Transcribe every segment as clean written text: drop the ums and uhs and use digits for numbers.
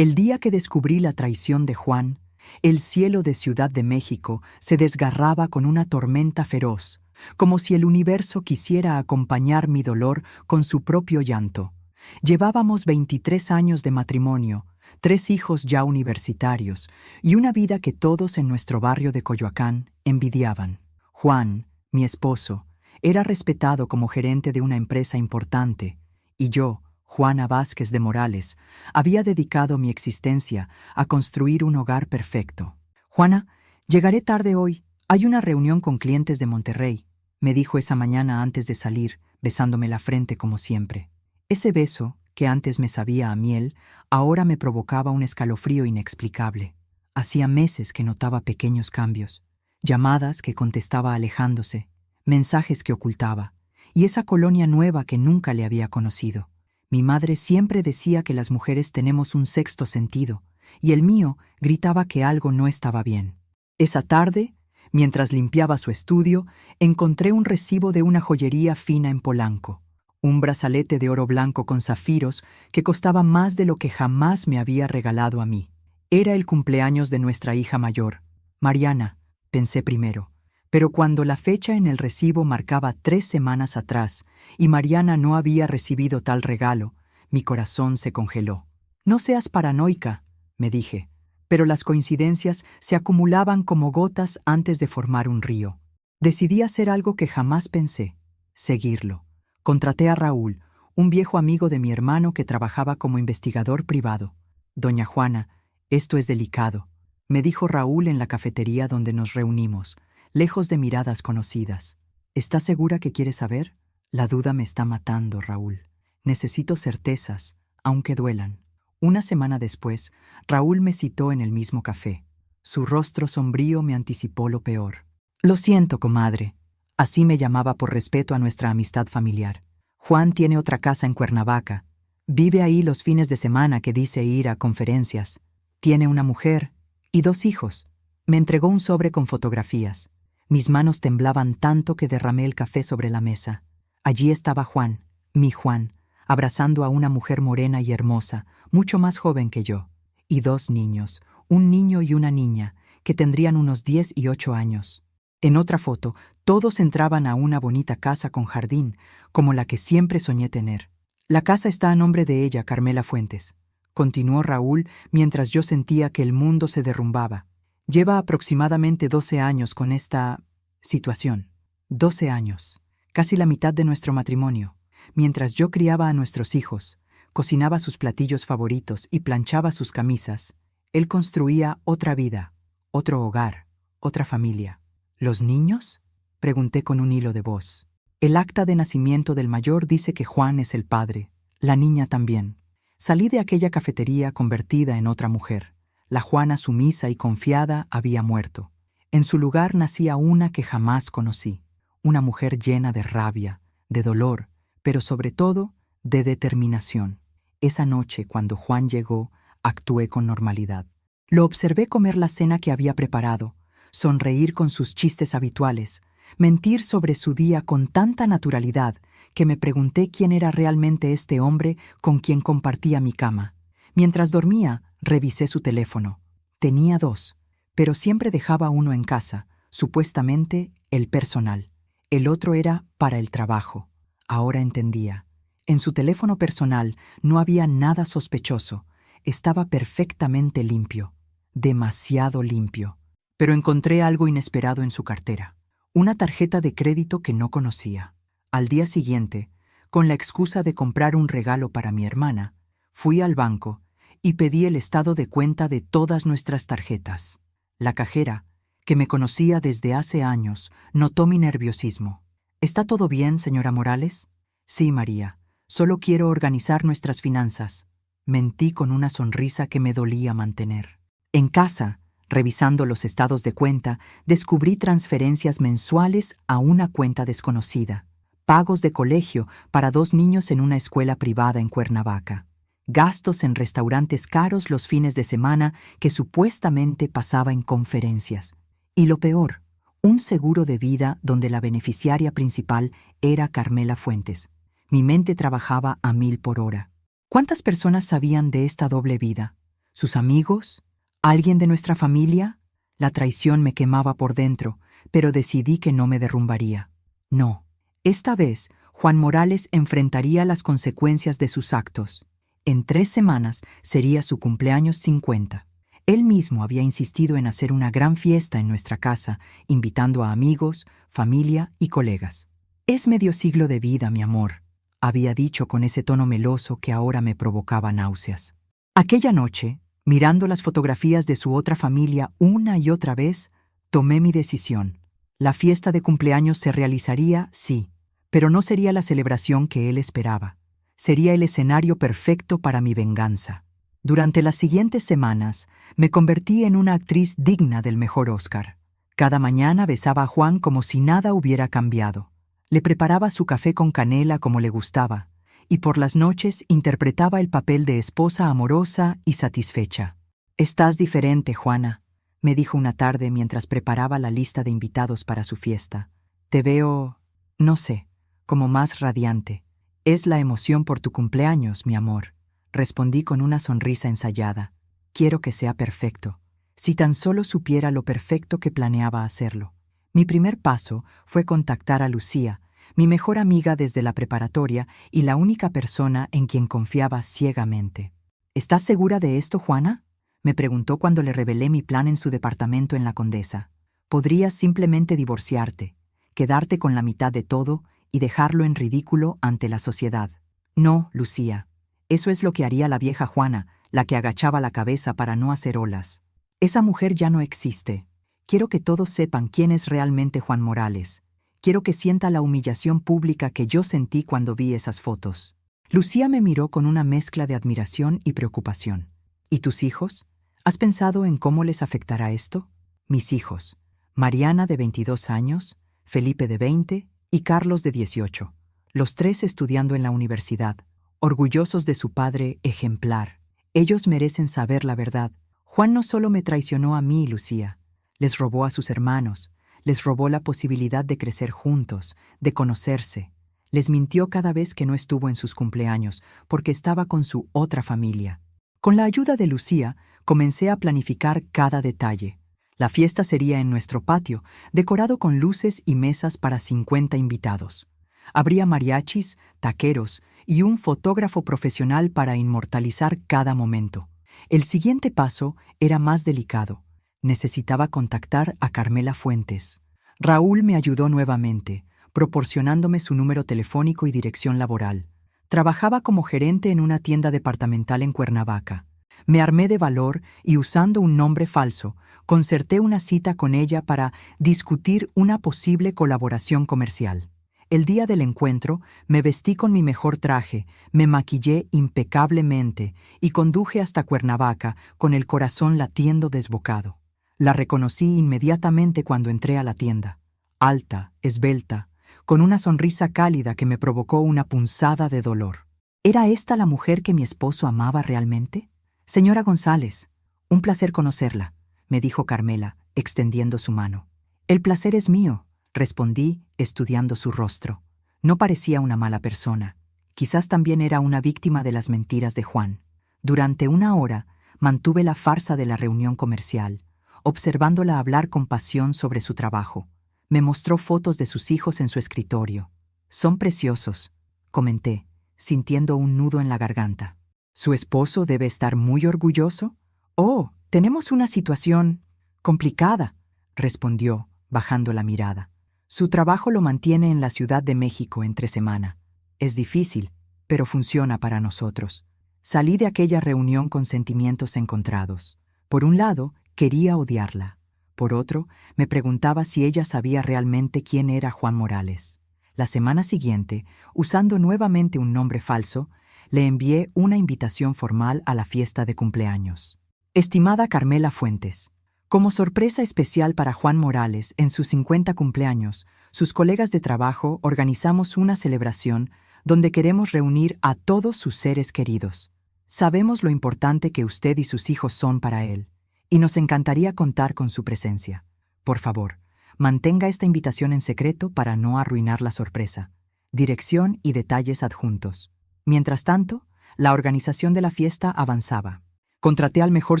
El día que descubrí la traición de Juan, el cielo de Ciudad de México se desgarraba con una tormenta feroz, como si el universo quisiera acompañar mi dolor con su propio llanto. Llevábamos 23 años de matrimonio, 3 hijos ya universitarios y una vida que todos en nuestro barrio de Coyoacán envidiaban. Juan, mi esposo, era respetado como gerente de una empresa importante, y yo, Juana Vázquez de Morales, había dedicado mi existencia a construir un hogar perfecto. «Juana, llegaré tarde hoy. Hay una reunión con clientes de Monterrey», me dijo esa mañana antes de salir, besándome la frente como siempre. Ese beso, que antes me sabía a miel, ahora me provocaba un escalofrío inexplicable. Hacía meses que notaba pequeños cambios, llamadas que contestaba alejándose, mensajes que ocultaba, y esa colonia nueva que nunca le había conocido. Mi madre siempre decía que las mujeres tenemos un sexto sentido, y el mío gritaba que algo no estaba bien. Esa tarde, mientras limpiaba su estudio, encontré un recibo de una joyería fina en Polanco, un brazalete de oro blanco con zafiros que costaba más de lo que jamás me había regalado a mí. Era el cumpleaños de nuestra hija mayor, Mariana, pensé primero. Pero cuando la fecha en el recibo marcaba 3 semanas atrás y Mariana no había recibido tal regalo, mi corazón se congeló. «No seas paranoica», me dije, pero las coincidencias se acumulaban como gotas antes de formar un río. Decidí hacer algo que jamás pensé: seguirlo. Contraté a Raúl, un viejo amigo de mi hermano que trabajaba como investigador privado. «Doña Juana, esto es delicado», me dijo Raúl en la cafetería donde nos reunimos, lejos de miradas conocidas. «¿Estás segura que quieres saber? La duda me está matando, Raúl. Necesito certezas, aunque duelan». Una semana después, Raúl me citó en el mismo café. Su rostro sombrío me anticipó lo peor. «Lo siento, comadre», así me llamaba por respeto a nuestra amistad familiar. «Juan tiene otra casa en Cuernavaca. Vive ahí los fines de semana que dice ir a conferencias. Tiene una mujer y 2 hijos». Me entregó un sobre con fotografías. Mis manos temblaban tanto que derramé el café sobre la mesa. Allí estaba Juan, mi Juan, abrazando a una mujer morena y hermosa, mucho más joven que yo, y 2 niños, un niño y una niña, que tendrían unos 10 y 8 años. En otra foto, todos entraban a una bonita casa con jardín, como la que siempre soñé tener. «La casa está a nombre de ella, Carmela Fuentes», continuó Raúl mientras yo sentía que el mundo se derrumbaba. «Lleva aproximadamente 12 años con esta situación. 12 años, casi la mitad de nuestro matrimonio. Mientras yo criaba a nuestros hijos, cocinaba sus platillos favoritos y planchaba sus camisas, él construía otra vida, otro hogar, otra familia». «¿Los niños?», pregunté con un hilo de voz. «El acta de nacimiento del mayor dice que Juan es el padre, la niña también». Salí de aquella cafetería convertida en otra mujer. La Juana sumisa y confiada había muerto. En su lugar nacía una que jamás conocí, una mujer llena de rabia, de dolor, pero sobre todo de determinación. Esa noche, cuando Juan llegó, actué con normalidad. Lo observé comer la cena que había preparado, sonreír con sus chistes habituales, mentir sobre su día con tanta naturalidad que me pregunté quién era realmente este hombre con quien compartía mi cama. Mientras dormía, revisé su teléfono. Tenía 2, pero siempre dejaba uno en casa, supuestamente el personal. El otro era para el trabajo. Ahora entendía. En su teléfono personal no había nada sospechoso. Estaba perfectamente limpio. Demasiado limpio. Pero encontré algo inesperado en su cartera. Una tarjeta de crédito que no conocía. Al día siguiente, con la excusa de comprar un regalo para mi hermana, fui al banco y pedí el estado de cuenta de todas nuestras tarjetas. La cajera, que me conocía desde hace años, notó mi nerviosismo. «¿Está todo bien, señora Morales?» «Sí, María. Solo quiero organizar nuestras finanzas», mentí con una sonrisa que me dolía mantener. En casa, revisando los estados de cuenta, descubrí transferencias mensuales a una cuenta desconocida, pagos de colegio para 2 niños en una escuela privada en Cuernavaca, gastos en restaurantes caros los fines de semana que supuestamente pasaba en conferencias. Y lo peor, un seguro de vida donde la beneficiaria principal era Carmela Fuentes. Mi mente trabajaba a 1000 por hora. ¿Cuántas personas sabían de esta doble vida? ¿Sus amigos? ¿Alguien de nuestra familia? La traición me quemaba por dentro, pero decidí que no me derrumbaría. No. Esta vez, Juan Morales enfrentaría las consecuencias de sus actos. En 3 semanas sería su cumpleaños 50. Él mismo había insistido en hacer una gran fiesta en nuestra casa, invitando a amigos, familia y colegas. «Es medio siglo de vida, mi amor», había dicho con ese tono meloso que ahora me provocaba náuseas. Aquella noche, mirando las fotografías de su otra familia una y otra vez, tomé mi decisión. La fiesta de cumpleaños se realizaría, sí, pero no sería la celebración que él esperaba. Sería el escenario perfecto para mi venganza. Durante las siguientes semanas, me convertí en una actriz digna del mejor Oscar. Cada mañana besaba a Juan como si nada hubiera cambiado. Le preparaba su café con canela como le gustaba, y por las noches interpretaba el papel de esposa amorosa y satisfecha. «Estás diferente, Juana», me dijo una tarde mientras preparaba la lista de invitados para su fiesta. «Te veo, no sé, como más radiante. Es la emoción por tu cumpleaños, mi amor», respondí con una sonrisa ensayada. «Quiero que sea perfecto. Si tan solo supiera lo perfecto que planeaba hacerlo». Mi primer paso fue contactar a Lucía, mi mejor amiga desde la preparatoria y la única persona en quien confiaba ciegamente. «¿Estás segura de esto, Juana?», me preguntó cuando le revelé mi plan en su departamento en La Condesa. «Podrías simplemente divorciarte, quedarte con la mitad de todo y dejarlo en ridículo ante la sociedad». «No, Lucía. Eso es lo que haría la vieja Juana, la que agachaba la cabeza para no hacer olas. Esa mujer ya no existe. Quiero que todos sepan quién es realmente Juan Morales. Quiero que sienta la humillación pública que yo sentí cuando vi esas fotos». Lucía me miró con una mezcla de admiración y preocupación. «¿Y tus hijos? ¿Has pensado en cómo les afectará esto?». «Mis hijos. Mariana, de 22 años, Felipe, de 20, y Carlos, de 18. Los 3 estudiando en la universidad, orgullosos de su padre ejemplar. Ellos merecen saber la verdad. Juan no solo me traicionó a mí, Lucía. Les robó a sus hermanos, les robó la posibilidad de crecer juntos, de conocerse. Les mintió cada vez que no estuvo en sus cumpleaños, porque estaba con su otra familia». Con la ayuda de Lucía, comencé a planificar cada detalle. La fiesta sería en nuestro patio, decorado con luces y mesas para 50 invitados. Habría mariachis, taqueros y un fotógrafo profesional para inmortalizar cada momento. El siguiente paso era más delicado. Necesitaba contactar a Carmela Fuentes. Raúl me ayudó nuevamente, proporcionándome su número telefónico y dirección laboral. Trabajaba como gerente en una tienda departamental en Cuernavaca. Me armé de valor y, usando un nombre falso, concerté una cita con ella para discutir una posible colaboración comercial. El día del encuentro, me vestí con mi mejor traje, me maquillé impecablemente y conduje hasta Cuernavaca con el corazón latiendo desbocado. La reconocí inmediatamente cuando entré a la tienda. Alta, esbelta, con una sonrisa cálida que me provocó una punzada de dolor. ¿Era esta la mujer que mi esposo amaba realmente? «Señora González, un placer conocerla», me dijo Carmela, extendiendo su mano. «El placer es mío», respondí, estudiando su rostro. No parecía una mala persona. Quizás también era una víctima de las mentiras de Juan. Durante 1 hora mantuve la farsa de la reunión comercial, observándola hablar con pasión sobre su trabajo. Me mostró fotos de sus hijos en su escritorio. «Son preciosos», comenté, sintiendo un nudo en la garganta. «¿Su esposo debe estar muy orgulloso?» «Oh, tenemos una situación complicada», respondió, bajando la mirada. «Su trabajo lo mantiene en la Ciudad de México entre semana. Es difícil, pero funciona para nosotros». Salí de aquella reunión con sentimientos encontrados. Por un lado, quería odiarla. Por otro, me preguntaba si ella sabía realmente quién era Juan Morales. La semana siguiente, usando nuevamente un nombre falso, le envié una invitación formal a la fiesta de cumpleaños. «Estimada Carmela Fuentes, como sorpresa especial para Juan Morales en sus 50 cumpleaños, sus colegas de trabajo organizamos una celebración donde queremos reunir a todos sus seres queridos. Sabemos lo importante que usted y sus hijos son para él, y nos encantaría contar con su presencia. Por favor, mantenga esta invitación en secreto para no arruinar la sorpresa. Dirección y detalles adjuntos». Mientras tanto, la organización de la fiesta avanzaba. Contraté al mejor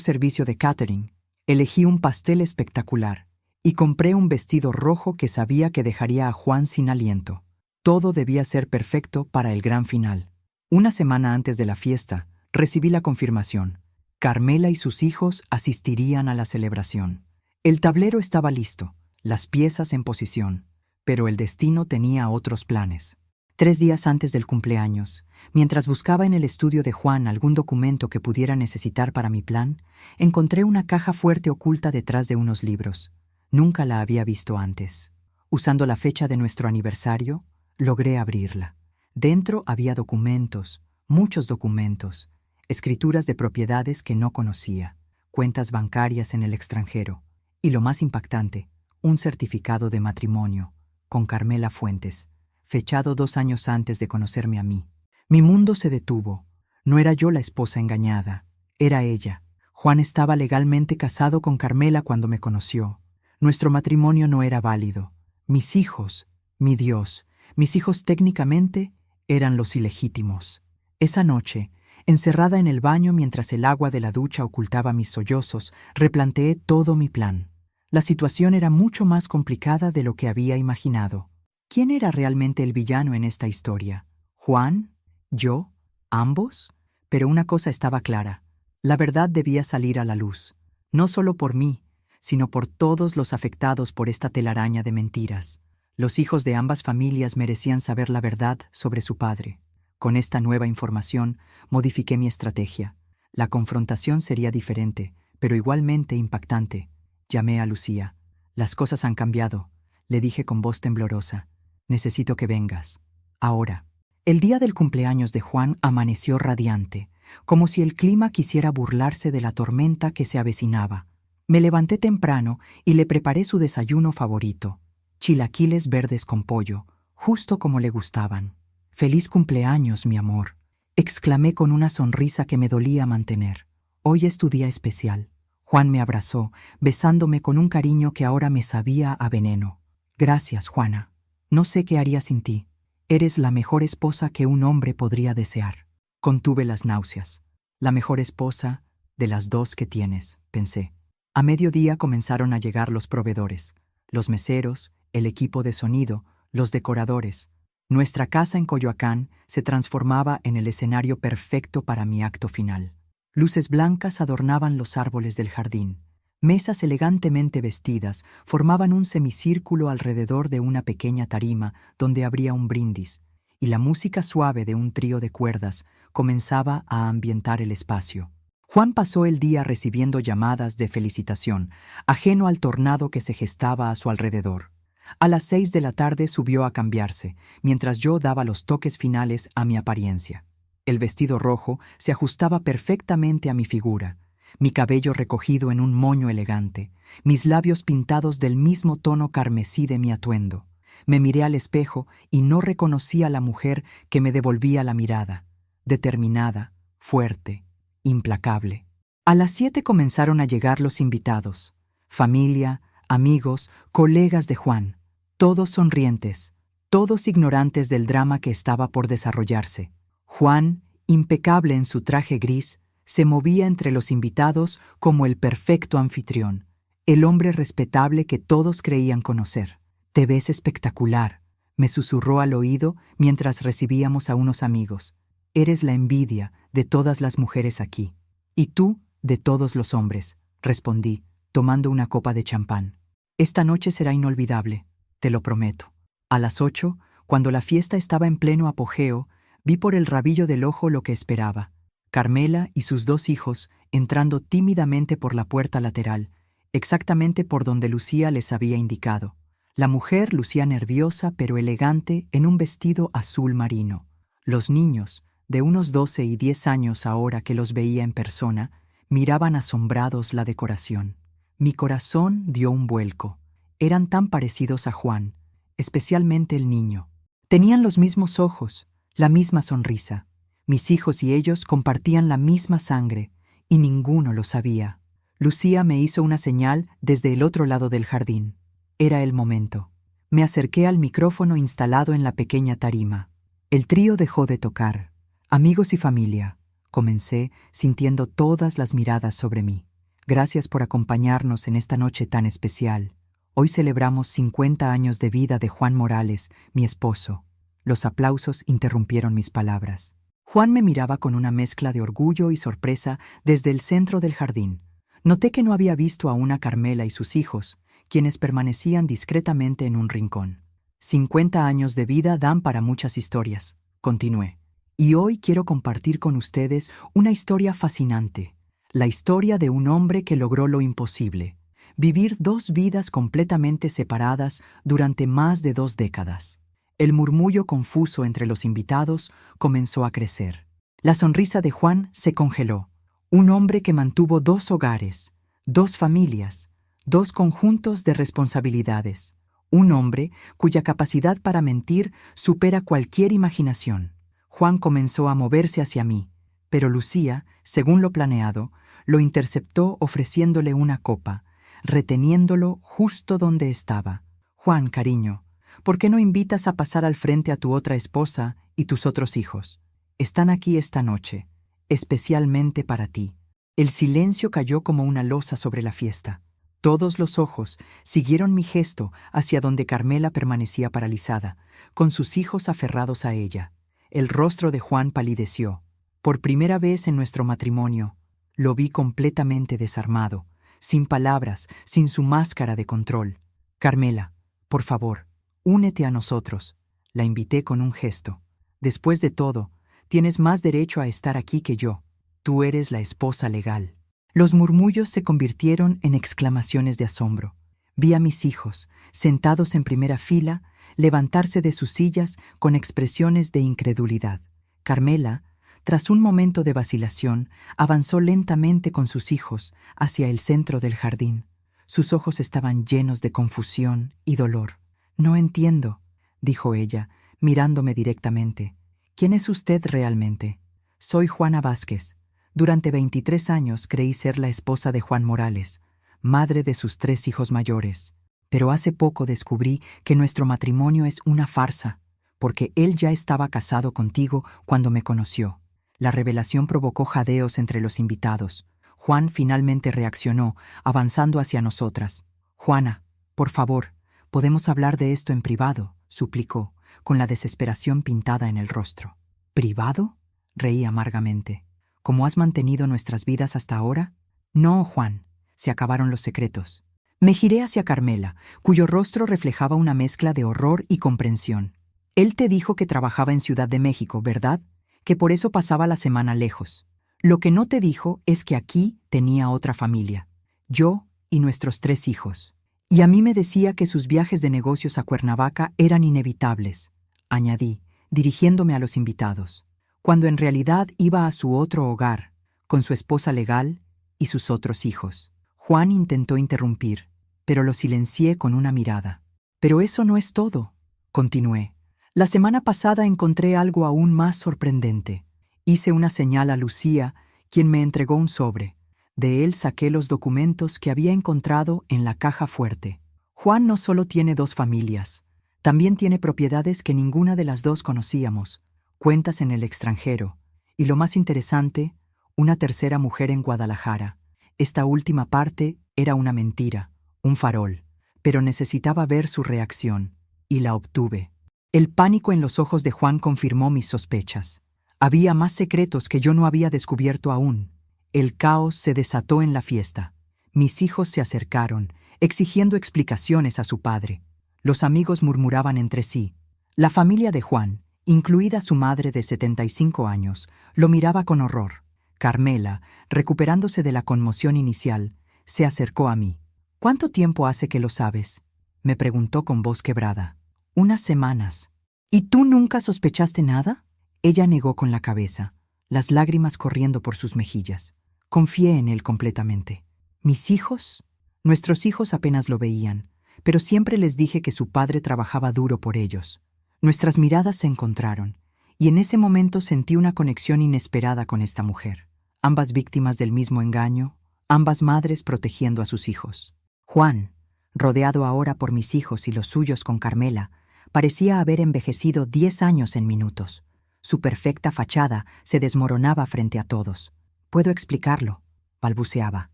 servicio de catering, elegí un pastel espectacular y compré un vestido rojo que sabía que dejaría a Juan sin aliento. Todo debía ser perfecto para el gran final. Una semana antes de la fiesta, recibí la confirmación. Carmela y sus hijos asistirían a la celebración. El tablero estaba listo, las piezas en posición, pero el destino tenía otros planes. 3 días antes del cumpleaños, mientras buscaba en el estudio de Juan algún documento que pudiera necesitar para mi plan, encontré una caja fuerte oculta detrás de unos libros. Nunca la había visto antes. Usando la fecha de nuestro aniversario, logré abrirla. Dentro había documentos, muchos documentos, escrituras de propiedades que no conocía, cuentas bancarias en el extranjero y, lo más impactante, un certificado de matrimonio con Carmela Fuentes, fechado 2 años antes de conocerme a mí. Mi mundo se detuvo. No era yo la esposa engañada, era ella. Juan estaba legalmente casado con Carmela cuando me conoció. Nuestro matrimonio no era válido. Mis hijos, mi Dios, mis hijos técnicamente eran los ilegítimos. Esa noche, encerrada en el baño mientras el agua de la ducha ocultaba mis sollozos, replanteé todo mi plan. La situación era mucho más complicada de lo que había imaginado. ¿Quién era realmente el villano en esta historia? ¿Juan? ¿Yo? ¿Ambos? Pero una cosa estaba clara. La verdad debía salir a la luz. No solo por mí, sino por todos los afectados por esta telaraña de mentiras. Los hijos de ambas familias merecían saber la verdad sobre su padre. Con esta nueva información, modifiqué mi estrategia. La confrontación sería diferente, pero igualmente impactante. Llamé a Lucía. Las cosas han cambiado, le dije con voz temblorosa. Necesito que vengas. Ahora. El día del cumpleaños de Juan amaneció radiante, como si el clima quisiera burlarse de la tormenta que se avecinaba. Me levanté temprano y le preparé su desayuno favorito, chilaquiles verdes con pollo, justo como le gustaban. «¡Feliz cumpleaños, mi amor!», exclamé con una sonrisa que me dolía mantener. «Hoy es tu día especial». Juan me abrazó, besándome con un cariño que ahora me sabía a veneno. «Gracias, Juana. No sé qué haría sin ti. Eres la mejor esposa que un hombre podría desear». Contuve las náuseas. «La mejor esposa de las 2 que tienes», pensé. A mediodía comenzaron a llegar los proveedores, los meseros, el equipo de sonido, los decoradores. Nuestra casa en Coyoacán se transformaba en el escenario perfecto para mi acto final. Luces blancas adornaban los árboles del jardín. Mesas elegantemente vestidas formaban un semicírculo alrededor de una pequeña tarima donde habría un brindis, y la música suave de un trío de cuerdas comenzaba a ambientar el espacio. Juan pasó el día recibiendo llamadas de felicitación, ajeno al tornado que se gestaba a su alrededor. A las 6 de la tarde subió a cambiarse, mientras yo daba los toques finales a mi apariencia. El vestido rojo se ajustaba perfectamente a mi figura, mi cabello recogido en un moño elegante, mis labios pintados del mismo tono carmesí de mi atuendo. Me miré al espejo y no reconocí a la mujer que me devolvía la mirada, determinada, fuerte, implacable. A las 7 comenzaron a llegar los invitados, familia, amigos, colegas de Juan, todos sonrientes, todos ignorantes del drama que estaba por desarrollarse. Juan, impecable en su traje gris, se movía entre los invitados como el perfecto anfitrión, el hombre respetable que todos creían conocer. «Te ves espectacular», me susurró al oído mientras recibíamos a unos amigos. «Eres la envidia de todas las mujeres aquí». «Y tú, de todos los hombres», respondí, tomando una copa de champán. «Esta noche será inolvidable, te lo prometo». A las 8, cuando la fiesta estaba en pleno apogeo, vi por el rabillo del ojo lo que esperaba. Carmela y sus 2 hijos entrando tímidamente por la puerta lateral, exactamente por donde Lucía les había indicado. La mujer lucía nerviosa pero elegante en un vestido azul marino. Los niños, de unos 12 y 10 años ahora que los veía en persona, miraban asombrados la decoración. Mi corazón dio un vuelco. Eran tan parecidos a Juan, especialmente el niño. Tenían los mismos ojos, la misma sonrisa. Mis hijos y ellos compartían la misma sangre, y ninguno lo sabía. Lucía me hizo una señal desde el otro lado del jardín. Era el momento. Me acerqué al micrófono instalado en la pequeña tarima. El trío dejó de tocar. Amigos y familia, comencé, sintiendo todas las miradas sobre mí. Gracias por acompañarnos en esta noche tan especial. Hoy celebramos 50 años de vida de Juan Morales, mi esposo. Los aplausos interrumpieron mis palabras. Juan me miraba con una mezcla de orgullo y sorpresa desde el centro del jardín. Noté que no había visto aún a Carmela y sus hijos, quienes permanecían discretamente en un rincón. 50 años de vida dan para muchas historias, continué. Y hoy quiero compartir con ustedes una historia fascinante. La historia de un hombre que logró lo imposible. Vivir 2 vidas completamente separadas durante más de 2 décadas. El murmullo confuso entre los invitados comenzó a crecer. La sonrisa de Juan se congeló. Un hombre que mantuvo 2 hogares, 2 familias, 2 conjuntos de responsabilidades. Un hombre cuya capacidad para mentir supera cualquier imaginación. Juan comenzó a moverse hacia mí, pero Lucía, según lo planeado, lo interceptó ofreciéndole una copa, reteniéndolo justo donde estaba. Juan, cariño, ¿por qué no invitas a pasar al frente a tu otra esposa y tus otros hijos? Están aquí esta noche, especialmente para ti. El silencio cayó como una losa sobre la fiesta. Todos los ojos siguieron mi gesto hacia donde Carmela permanecía paralizada, con sus hijos aferrados a ella. El rostro de Juan palideció. Por primera vez en nuestro matrimonio, lo vi completamente desarmado, sin palabras, sin su máscara de control. Carmela, por favor, únete a nosotros, la invité con un gesto. Después de todo, tienes más derecho a estar aquí que yo. Tú eres la esposa legal. Los murmullos se convirtieron en exclamaciones de asombro. Vi a mis hijos, sentados en primera fila, levantarse de sus sillas con expresiones de incredulidad. Carmela, tras un momento de vacilación, avanzó lentamente con sus hijos hacia el centro del jardín. Sus ojos estaban llenos de confusión y dolor. «No entiendo», dijo ella, mirándome directamente. «¿Quién es usted realmente?» «Soy Juana Vázquez. Durante 23 años creí ser la esposa de Juan Morales, madre de sus 3 hijos mayores. Pero hace poco descubrí que nuestro matrimonio es una farsa, porque él ya estaba casado contigo cuando me conoció». La revelación provocó jadeos entre los invitados. Juan finalmente reaccionó, avanzando hacia nosotras. «Juana, por favor, podemos hablar de esto en privado», suplicó, con la desesperación pintada en el rostro. «¿Privado?», reí amargamente. «¿Cómo has mantenido nuestras vidas hasta ahora?» «No, Juan, se acabaron los secretos». Me giré hacia Carmela, cuyo rostro reflejaba una mezcla de horror y comprensión. «Él te dijo que trabajaba en Ciudad de México, ¿verdad? Que por eso pasaba la semana lejos. Lo que no te dijo es que aquí tenía otra familia, yo y nuestros 3 hijos. Y a mí me decía que sus viajes de negocios a Cuernavaca eran inevitables», añadí, dirigiéndome a los invitados, cuando en realidad iba a su otro hogar, con su esposa legal y sus otros hijos. Juan intentó interrumpir, pero lo silencié con una mirada. «Pero eso no es todo», continué. «La semana pasada encontré algo aún más sorprendente. Hice una señal a Lucía, quien me entregó un sobre. De él saqué los documentos que había encontrado en la caja fuerte. Juan no solo tiene 2 familias, también tiene propiedades que ninguna de las 2 conocíamos, cuentas en el extranjero, y lo más interesante, una tercera mujer en Guadalajara. Esta última parte era una mentira, un farol, pero necesitaba ver su reacción, y la obtuve». El pánico en los ojos de Juan confirmó mis sospechas. Había más secretos que yo no había descubierto aún. El caos se desató en la fiesta. Mis hijos se acercaron, exigiendo explicaciones a su padre. Los amigos murmuraban entre sí. La familia de Juan, incluida su madre de 75 años, lo miraba con horror. Carmela, recuperándose de la conmoción inicial, se acercó a mí. «¿Cuánto tiempo hace que lo sabes?», me preguntó con voz quebrada. «Unas semanas». «¿Y tú nunca sospechaste nada?». Ella negó con la cabeza, las lágrimas corriendo por sus mejillas. Confié en él completamente. «¿Mis hijos?». Nuestros hijos apenas lo veían, pero siempre les dije que su padre trabajaba duro por ellos. Nuestras miradas se encontraron, y en ese momento sentí una conexión inesperada con esta mujer. Ambas víctimas del mismo engaño, ambas madres protegiendo a sus hijos. Juan, rodeado ahora por mis hijos y los suyos con Carmela, parecía haber envejecido 10 años en minutos. Su perfecta fachada se desmoronaba frente a todos. «Puedo explicarlo», balbuceaba.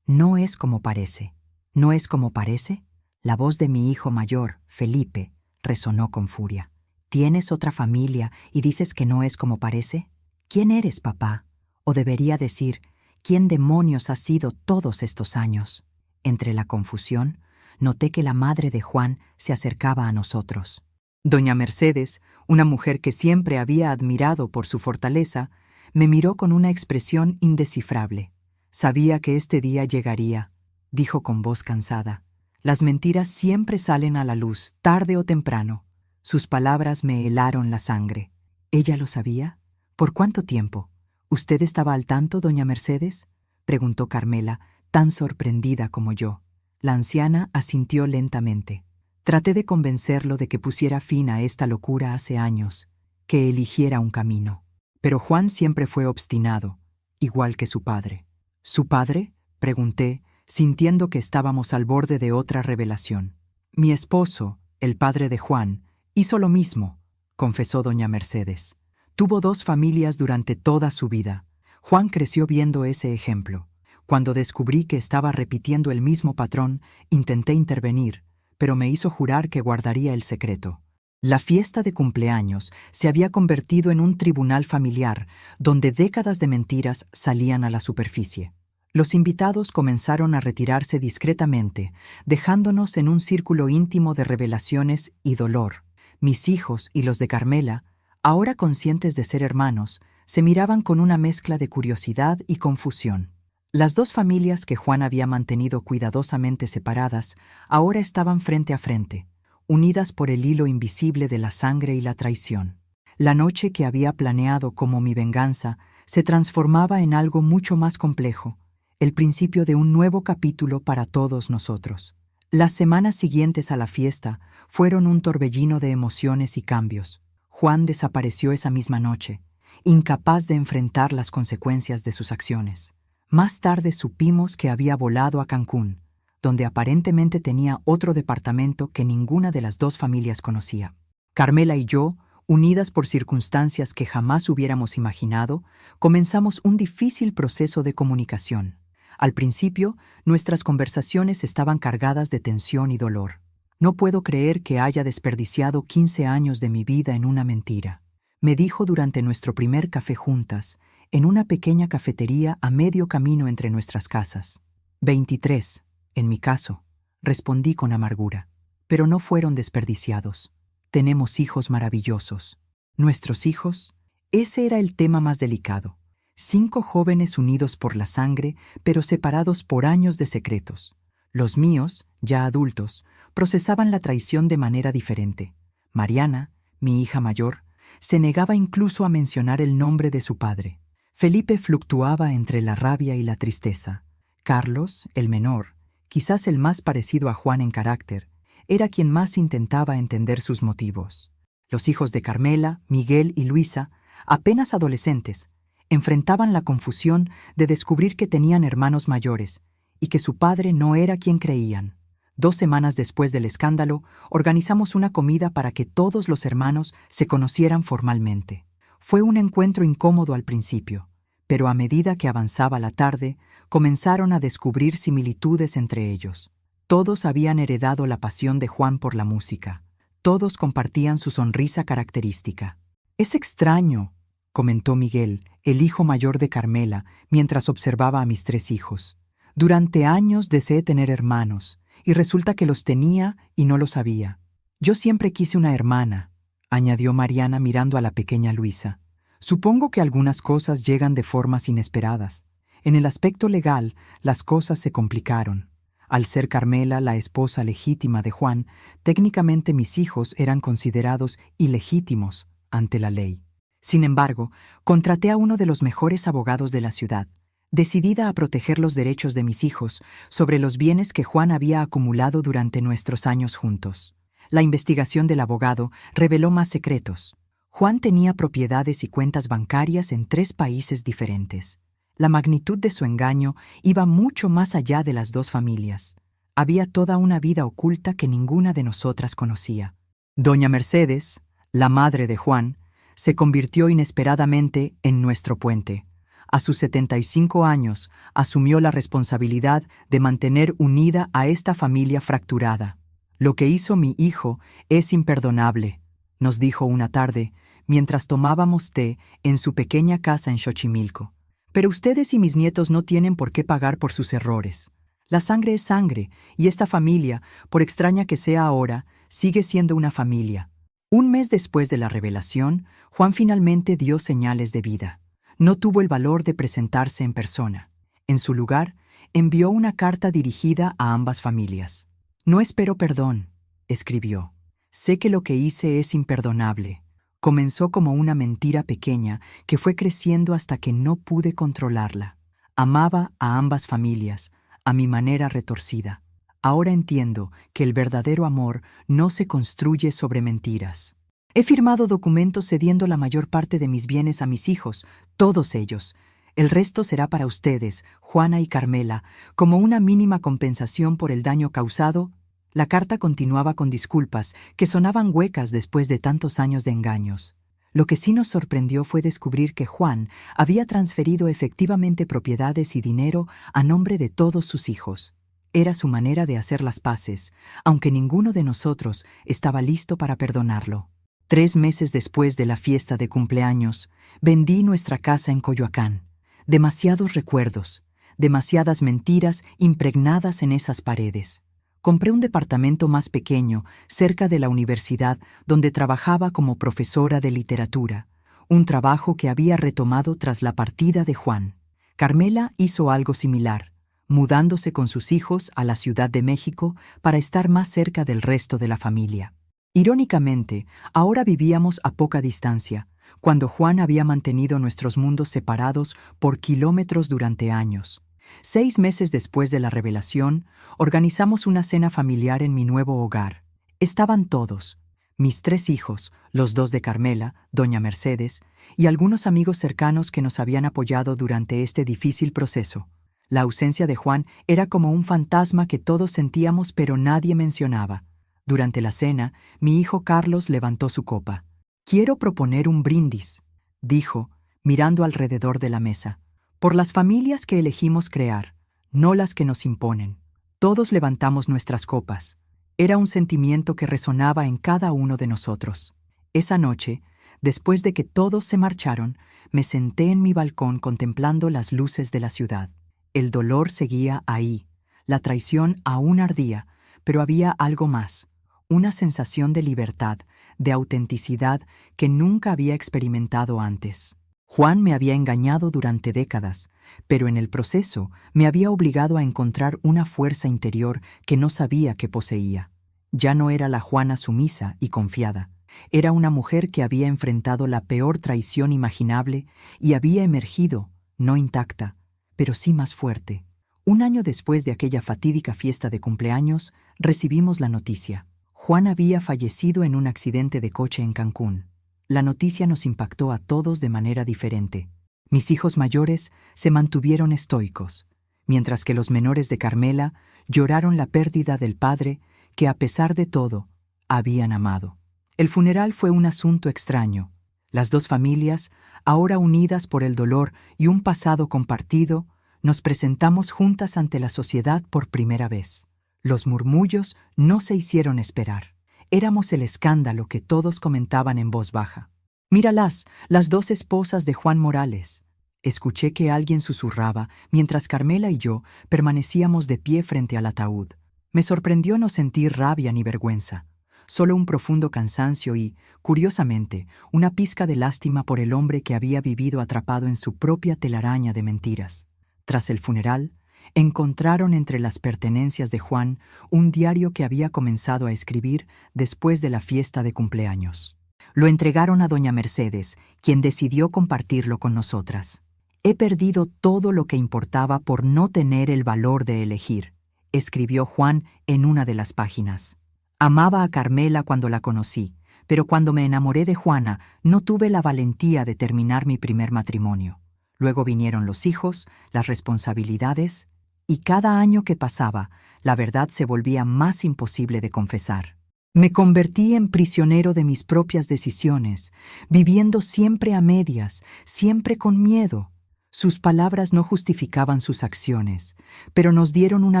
«No es como parece». «¿No es como parece?» La voz de mi hijo mayor, Felipe, resonó con furia. «¿Tienes otra familia y dices que no es como parece? ¿Quién eres, papá? O debería decir, ¿quién demonios has sido todos estos años?» Entre la confusión, noté que la madre de Juan se acercaba a nosotros. Doña Mercedes, una mujer que siempre había admirado por su fortaleza, me miró con una expresión indescifrable. «Sabía que este día llegaría», dijo con voz cansada. «Las mentiras siempre salen a la luz, tarde o temprano». Sus palabras me helaron la sangre. ¿Ella lo sabía? ¿Por cuánto tiempo? ¿Usted estaba al tanto, doña Mercedes?, preguntó Carmela, tan sorprendida como yo. La anciana asintió lentamente. Traté de convencerlo de que pusiera fin a esta locura hace años, que eligiera un camino. Pero Juan siempre fue obstinado, igual que su padre. ¿Su padre?, pregunté, sintiendo que estábamos al borde de otra revelación. «Mi esposo, el padre de Juan, hizo lo mismo», confesó doña Mercedes. «Tuvo 2 familias durante toda su vida. Juan creció viendo ese ejemplo. Cuando descubrí que estaba repitiendo el mismo patrón, intenté intervenir, pero me hizo jurar que guardaría el secreto». La fiesta de cumpleaños se había convertido en un tribunal familiar donde décadas de mentiras salían a la superficie. Los invitados comenzaron a retirarse discretamente, dejándonos en un círculo íntimo de revelaciones y dolor. Mis hijos y los de Carmela, ahora conscientes de ser hermanos, se miraban con una mezcla de curiosidad y confusión. Las 2 familias que Juan había mantenido cuidadosamente separadas ahora estaban frente a frente, unidas por el hilo invisible de la sangre y la traición. La noche que había planeado como mi venganza se transformaba en algo mucho más complejo, el principio de un nuevo capítulo para todos nosotros. Las semanas siguientes a la fiesta fueron un torbellino de emociones y cambios. Juan desapareció esa misma noche, incapaz de enfrentar las consecuencias de sus acciones. Más tarde supimos que había volado a Cancún, donde aparentemente tenía otro departamento que ninguna de las 2 familias conocía. Carmela y yo, unidas por circunstancias que jamás hubiéramos imaginado, comenzamos un difícil proceso de comunicación. Al principio, nuestras conversaciones estaban cargadas de tensión y dolor. «No puedo creer que haya desperdiciado 15 años de mi vida en una mentira», me dijo durante nuestro primer café juntas, en una pequeña cafetería a medio camino entre nuestras casas. 23, en mi caso, respondí con amargura. «Pero no fueron desperdiciados. Tenemos hijos maravillosos». ¿Nuestros hijos? Ese era el tema más delicado. 5 jóvenes unidos por la sangre, pero separados por años de secretos. Los míos, ya adultos, procesaban la traición de manera diferente. Mariana, mi hija mayor, se negaba incluso a mencionar el nombre de su padre. Felipe fluctuaba entre la rabia y la tristeza. Carlos, el menor, quizás el más parecido a Juan en carácter, era quien más intentaba entender sus motivos. Los hijos de Carmela, Miguel y Luisa, apenas adolescentes, enfrentaban la confusión de descubrir que tenían hermanos mayores y que su padre no era quien creían. 2 semanas después del escándalo, organizamos una comida para que todos los hermanos se conocieran formalmente. Fue un encuentro incómodo al principio, pero a medida que avanzaba la tarde, comenzaron a descubrir similitudes entre ellos. Todos habían heredado la pasión de Juan por la música. Todos compartían su sonrisa característica. «Es extraño», comentó Miguel, el hijo mayor de Carmela, mientras observaba a mis 3 hijos. «Durante años deseé tener hermanos, y resulta que los tenía y no lo sabía. Yo siempre quise una hermana», añadió Mariana mirando a la pequeña Luisa. «Supongo que algunas cosas llegan de formas inesperadas. En el aspecto legal, las cosas se complicaron. Al ser Carmela la esposa legítima de Juan, técnicamente mis hijos eran considerados ilegítimos ante la ley. Sin embargo, contraté a uno de los mejores abogados de la ciudad, decidida a proteger los derechos de mis hijos sobre los bienes que Juan había acumulado durante nuestros años juntos. La investigación del abogado reveló más secretos. Juan tenía propiedades y cuentas bancarias en 3 países diferentes. La magnitud de su engaño iba mucho más allá de las 2 familias. Había toda una vida oculta que ninguna de nosotras conocía. Doña Mercedes, la madre de Juan, se convirtió inesperadamente en nuestro puente. A sus 75 años, asumió la responsabilidad de mantener unida a esta familia fracturada. Lo que hizo mi hijo es imperdonable, nos dijo una tarde, mientras tomábamos té en su pequeña casa en Xochimilco. Pero ustedes y mis nietos no tienen por qué pagar por sus errores. La sangre es sangre, y esta familia, por extraña que sea ahora, sigue siendo una familia. Un mes después de la revelación, Juan finalmente dio señales de vida. No tuvo el valor de presentarse en persona. En su lugar, envió una carta dirigida a ambas familias. No espero perdón, escribió. Sé que lo que hice es imperdonable. Comenzó como una mentira pequeña que fue creciendo hasta que no pude controlarla. Amaba a ambas familias, a mi manera retorcida. Ahora entiendo que el verdadero amor no se construye sobre mentiras. He firmado documentos cediendo la mayor parte de mis bienes a mis hijos, todos ellos. El resto será para ustedes, Juana y Carmela, como una mínima compensación por el daño causado. La carta continuaba con disculpas que sonaban huecas después de tantos años de engaños. Lo que sí nos sorprendió fue descubrir que Juan había transferido efectivamente propiedades y dinero a nombre de todos sus hijos. Era su manera de hacer las paces, aunque ninguno de nosotros estaba listo para perdonarlo. 3 meses después de la fiesta de cumpleaños, vendí nuestra casa en Coyoacán. Demasiados recuerdos, demasiadas mentiras impregnadas en esas paredes. Compré un departamento más pequeño, cerca de la universidad, donde trabajaba como profesora de literatura, un trabajo que había retomado tras la partida de Juan. Carmela hizo algo similar, mudándose con sus hijos a la Ciudad de México para estar más cerca del resto de la familia. Irónicamente, ahora vivíamos a poca distancia, cuando Juan había mantenido nuestros mundos separados por kilómetros durante años. 6 meses después de la revelación, organizamos una cena familiar en mi nuevo hogar. Estaban todos, mis 3 hijos, los 2 de Carmela, doña Mercedes, y algunos amigos cercanos que nos habían apoyado durante este difícil proceso. La ausencia de Juan era como un fantasma que todos sentíamos pero nadie mencionaba. Durante la cena, mi hijo Carlos levantó su copa. «Quiero proponer un brindis», dijo, mirando alrededor de la mesa, «por las familias que elegimos crear, no las que nos imponen». Todos levantamos nuestras copas. Era un sentimiento que resonaba en cada uno de nosotros. Esa noche, después de que todos se marcharon, me senté en mi balcón contemplando las luces de la ciudad. El dolor seguía ahí, la traición aún ardía, pero había algo más, una sensación de libertad, de autenticidad que nunca había experimentado antes. Juan me había engañado durante décadas, pero en el proceso me había obligado a encontrar una fuerza interior que no sabía que poseía. Ya no era la Juana sumisa y confiada. Era una mujer que había enfrentado la peor traición imaginable y había emergido, no intacta, pero sí más fuerte. 1 año después de aquella fatídica fiesta de cumpleaños, recibimos la noticia. Juan había fallecido en un accidente de coche en Cancún. La noticia nos impactó a todos de manera diferente. Mis hijos mayores se mantuvieron estoicos, mientras que los menores de Carmela lloraron la pérdida del padre que, a pesar de todo, habían amado. El funeral fue un asunto extraño. Las 2 familias, ahora unidas por el dolor y un pasado compartido, nos presentamos juntas ante la sociedad por primera vez. Los murmullos no se hicieron esperar. Éramos el escándalo que todos comentaban en voz baja. «Míralas, las 2 esposas de Juan Morales». Escuché que alguien susurraba mientras Carmela y yo permanecíamos de pie frente al ataúd. Me sorprendió no sentir rabia ni vergüenza, solo un profundo cansancio y, curiosamente, una pizca de lástima por el hombre que había vivido atrapado en su propia telaraña de mentiras. Tras el funeral, encontraron entre las pertenencias de Juan un diario que había comenzado a escribir después de la fiesta de cumpleaños. Lo entregaron a doña Mercedes, quien decidió compartirlo con nosotras. «He perdido todo lo que importaba por no tener el valor de elegir», escribió Juan en una de las páginas. «Amaba a Carmela cuando la conocí, pero cuando me enamoré de Juana no tuve la valentía de terminar mi primer matrimonio. Luego vinieron los hijos, las responsabilidades, y cada año que pasaba, la verdad se volvía más imposible de confesar. Me convertí en prisionero de mis propias decisiones, viviendo siempre a medias, siempre con miedo. Sus palabras no justificaban sus acciones, pero nos dieron una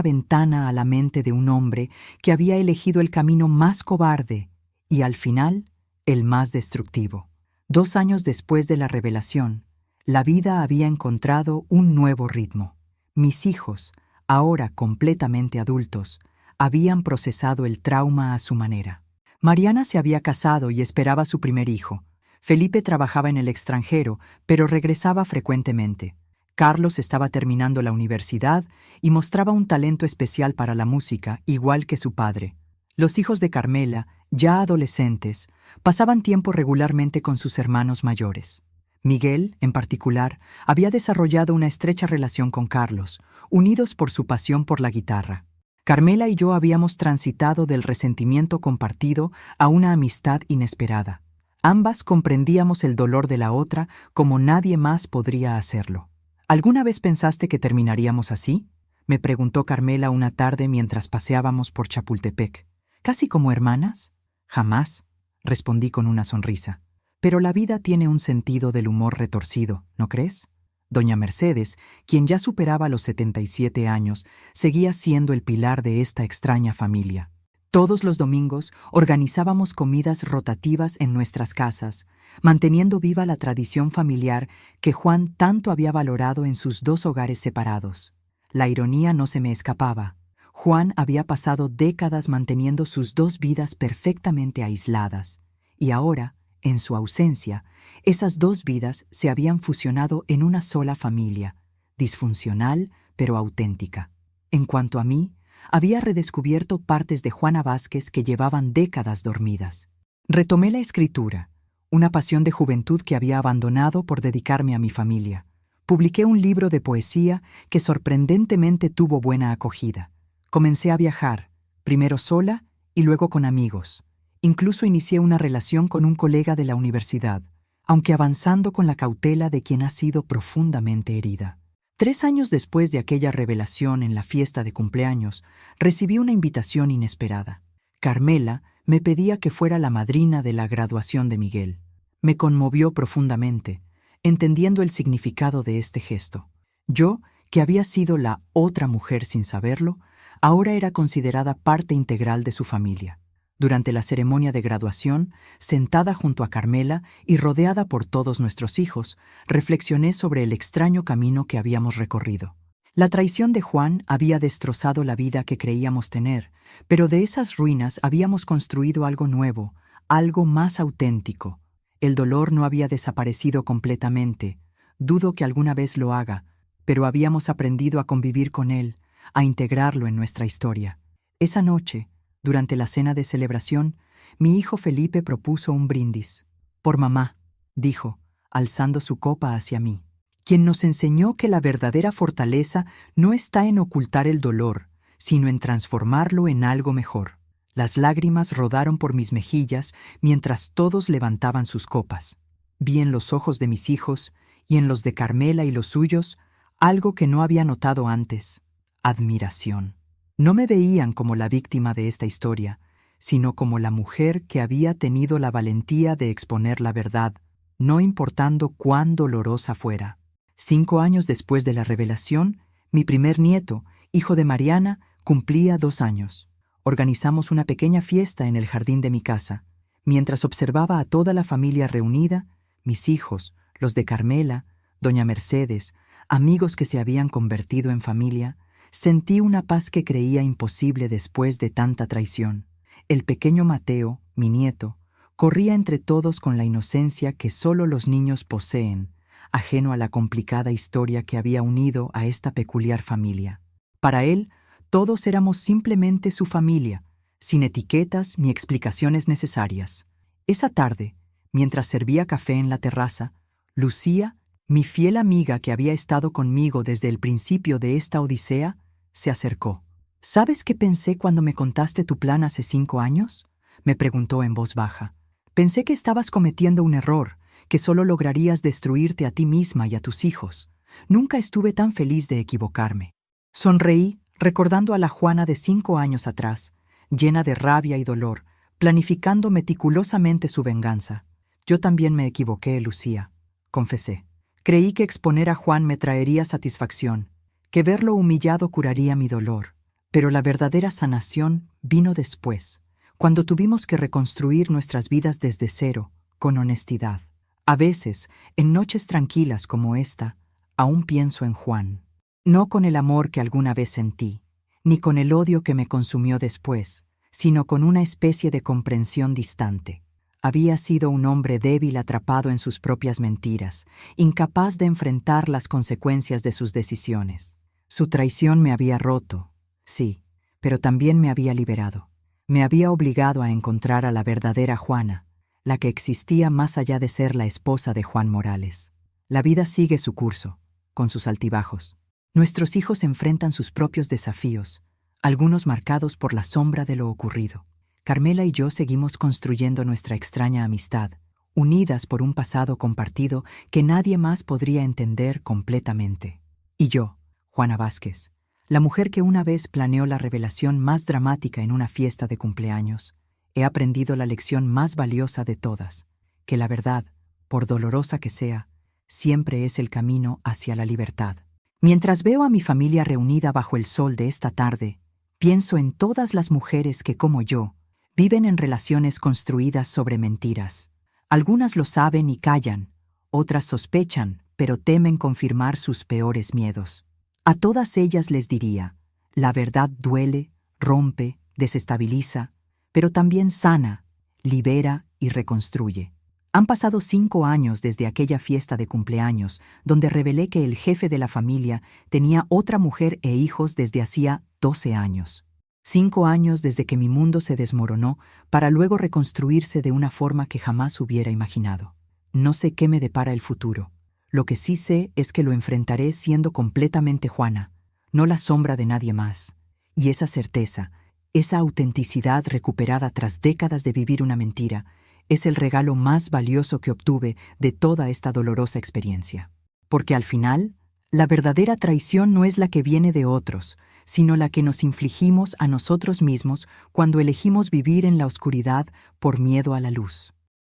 ventana a la mente de un hombre que había elegido el camino más cobarde y, al final, el más destructivo. 2 años después de la revelación, la vida había encontrado un nuevo ritmo. Mis hijos, ahora completamente adultos, habían procesado el trauma a su manera. Mariana se había casado y esperaba su primer hijo. Felipe trabajaba en el extranjero, pero regresaba frecuentemente. Carlos estaba terminando la universidad y mostraba un talento especial para la música, igual que su padre. Los hijos de Carmela, ya adolescentes, pasaban tiempo regularmente con sus hermanos mayores. Miguel, en particular, había desarrollado una estrecha relación con Carlos, unidos por su pasión por la guitarra. Carmela y yo habíamos transitado del resentimiento compartido a una amistad inesperada. Ambas comprendíamos el dolor de la otra como nadie más podría hacerlo. ¿Alguna vez pensaste que terminaríamos así?, me preguntó Carmela una tarde mientras paseábamos por Chapultepec. ¿Casi como hermanas? Jamás, respondí con una sonrisa. Pero la vida tiene un sentido del humor retorcido, ¿no crees? Doña Mercedes, quien ya superaba los 77 años, seguía siendo el pilar de esta extraña familia. Todos los domingos organizábamos comidas rotativas en nuestras casas, manteniendo viva la tradición familiar que Juan tanto había valorado en sus 2 hogares separados. La ironía no se me escapaba. Juan había pasado décadas manteniendo sus 2 vidas perfectamente aisladas, y ahora, en su ausencia, esas 2 vidas se habían fusionado en una sola familia, disfuncional pero auténtica. En cuanto a mí, había redescubierto partes de Juana Vázquez que llevaban décadas dormidas. Retomé la escritura, una pasión de juventud que había abandonado por dedicarme a mi familia. Publiqué un libro de poesía que sorprendentemente tuvo buena acogida. Comencé a viajar, primero sola y luego con amigos. Incluso inicié una relación con un colega de la universidad, aunque avanzando con la cautela de quien ha sido profundamente herida. 3 años después de aquella revelación en la fiesta de cumpleaños, recibí una invitación inesperada. Carmela me pedía que fuera la madrina de la graduación de Miguel. Me conmovió profundamente, entendiendo el significado de este gesto. Yo, que había sido la otra mujer sin saberlo, ahora era considerada parte integral de su familia. Durante la ceremonia de graduación, sentada junto a Carmela y rodeada por todos nuestros hijos, reflexioné sobre el extraño camino que habíamos recorrido. La traición de Juan había destrozado la vida que creíamos tener, pero de esas ruinas habíamos construido algo nuevo, algo más auténtico. El dolor no había desaparecido completamente, dudo que alguna vez lo haga, pero habíamos aprendido a convivir con él, a integrarlo en nuestra historia. Esa noche, durante la cena de celebración, mi hijo Felipe propuso un brindis. Por mamá, dijo, alzando su copa hacia mí, quien nos enseñó que la verdadera fortaleza no está en ocultar el dolor, sino en transformarlo en algo mejor. Las lágrimas rodaron por mis mejillas mientras todos levantaban sus copas. Vi en los ojos de mis hijos y en los de Carmela y los suyos algo que no había notado antes: admiración. No me veían como la víctima de esta historia, sino como la mujer que había tenido la valentía de exponer la verdad, no importando cuán dolorosa fuera. 5 años después de la revelación, mi primer nieto, hijo de Mariana, cumplía 2 años. Organizamos una pequeña fiesta en el jardín de mi casa. Mientras observaba a toda la familia reunida, mis hijos, los de Carmela, doña Mercedes, amigos que se habían convertido en familia, sentí una paz que creía imposible después de tanta traición. El pequeño Mateo, mi nieto, corría entre todos con la inocencia que solo los niños poseen, ajeno a la complicada historia que había unido a esta peculiar familia. Para él, todos éramos simplemente su familia, sin etiquetas ni explicaciones necesarias. Esa tarde, mientras servía café en la terraza, Lucía, mi fiel amiga que había estado conmigo desde el principio de esta odisea, se acercó. ¿Sabes qué pensé cuando me contaste tu plan hace 5 años? Me preguntó en voz baja. Pensé que estabas cometiendo un error, que solo lograrías destruirte a ti misma y a tus hijos. Nunca estuve tan feliz de equivocarme. Sonreí, recordando a la Juana de 5 años atrás, llena de rabia y dolor, planificando meticulosamente su venganza. Yo también me equivoqué, Lucía, confesé. Creí que exponer a Juan me traería satisfacción, que verlo humillado curaría mi dolor. Pero la verdadera sanación vino después, cuando tuvimos que reconstruir nuestras vidas desde cero, con honestidad. A veces, en noches tranquilas como esta, aún pienso en Juan. No con el amor que alguna vez sentí, ni con el odio que me consumió después, sino con una especie de comprensión distante. Había sido un hombre débil atrapado en sus propias mentiras, incapaz de enfrentar las consecuencias de sus decisiones. Su traición me había roto, sí, pero también me había liberado. Me había obligado a encontrar a la verdadera Juana, la que existía más allá de ser la esposa de Juan Morales. La vida sigue su curso, con sus altibajos. Nuestros hijos enfrentan sus propios desafíos, algunos marcados por la sombra de lo ocurrido. Carmela y yo seguimos construyendo nuestra extraña amistad, unidas por un pasado compartido que nadie más podría entender completamente. Y yo, Juana Vázquez, la mujer que una vez planeó la revelación más dramática en una fiesta de cumpleaños, he aprendido la lección más valiosa de todas, que la verdad, por dolorosa que sea, siempre es el camino hacia la libertad. Mientras veo a mi familia reunida bajo el sol de esta tarde, pienso en todas las mujeres que, como yo, viven en relaciones construidas sobre mentiras. Algunas lo saben y callan, otras sospechan, pero temen confirmar sus peores miedos. A todas ellas les diría, la verdad duele, rompe, desestabiliza, pero también sana, libera y reconstruye. Han pasado 5 años desde aquella fiesta de cumpleaños, donde revelé que el jefe de la familia tenía otra mujer e hijos desde hacía 12 años. 5 años desde que mi mundo se desmoronó para luego reconstruirse de una forma que jamás hubiera imaginado. No sé qué me depara el futuro. Lo que sí sé es que lo enfrentaré siendo completamente Juana, no la sombra de nadie más. Y esa certeza, esa autenticidad recuperada tras décadas de vivir una mentira, es el regalo más valioso que obtuve de toda esta dolorosa experiencia. Porque al final, la verdadera traición no es la que viene de otros, sino la que nos infligimos a nosotros mismos cuando elegimos vivir en la oscuridad por miedo a la luz.